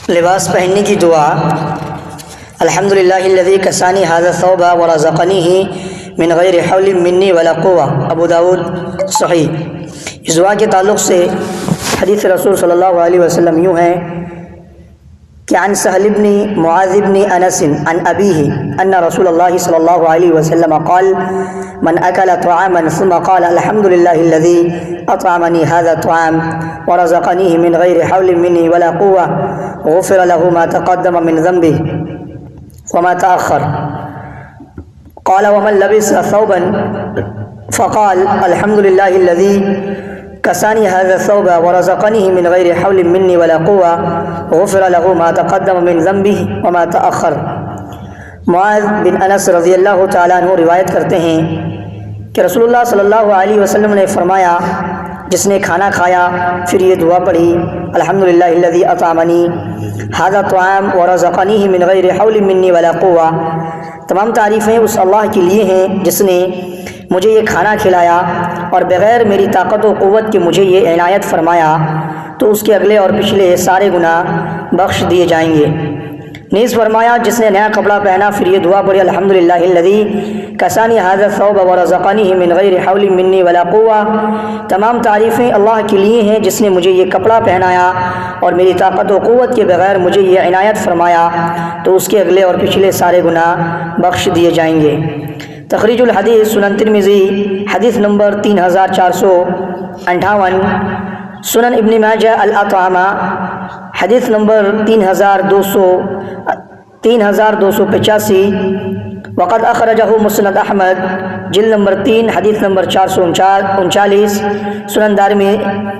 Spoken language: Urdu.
لباس پہننے کی دعا۔ الحمدللہ الذی کسانی ھذا الثوب ورزقنیہ من غیر حول منی ولا قوہ، ابو داؤد صحیح۔ اس دعا کے تعلق سے حدیث رسول صلی اللہ علیہ وسلم یوں ہے کہ عن سہل بن معاذ بن انس عن ابیہ ان رسول اللہ صلی اللہ علیہ وسلم قال من اکل طعاما ثم قال الحمدللہ الذی اطعمنی ھذا الطعام ورزقنیہ من غیر حول منی ولا قوہ غفر له ما تقدم من ذنبه وما تأخر۔ قال ومن لبس ثوبا فقال الحمد لله الذي كساني هذا الثوب ورزقنيه من غير حول مني ولا قوة غفر له ما تقدم من ذنبه وما تأخر۔ معاذ بن انس رضی اللہ تعالیٰ عنہ روایت کرتے ہیں کہ رسول اللہ صلی اللہ علیہ وسلم نے فرمایا جس نے کھانا کھایا پھر یہ دعا پڑھی الحمدللہ الذی اطعمنی ھذا الطعام ورزقنیہ من غیر حول منی ولا قوہ، تمام تعریفیں اس اللہ کے لیے ہیں جس نے مجھے یہ کھانا کھلایا اور بغیر میری طاقت و قوت کے مجھے یہ عنایت فرمایا، تو اس کے اگلے اور پچھلے سارے گناہ بخش دیے جائیں گے۔ نیز فرمایا جس نے نیا کپڑا پہنا پھر یہ دعا پڑھی الحمدللہ الذی کسانی ھذا الثوب ورزقنیہ من غیر حول منی ولا قوہ، تمام تعریفیں اللہ کے لیے ہیں جس نے مجھے یہ کپڑا پہنایا اور میری طاقت و قوت کے بغیر مجھے یہ عنایت فرمایا، تو اس کے اگلے اور پچھلے سارے گناہ بخش دیے جائیں گے۔ تخریج الحدیث سنن ترمذی حدیث نمبر 3458، سنن ابن ماجہ الاطعمہ حدیث نمبر 3285، وقد اخرجہ مسند احمد جلد نمبر 3 حدیث نمبر 439، سنن دارمی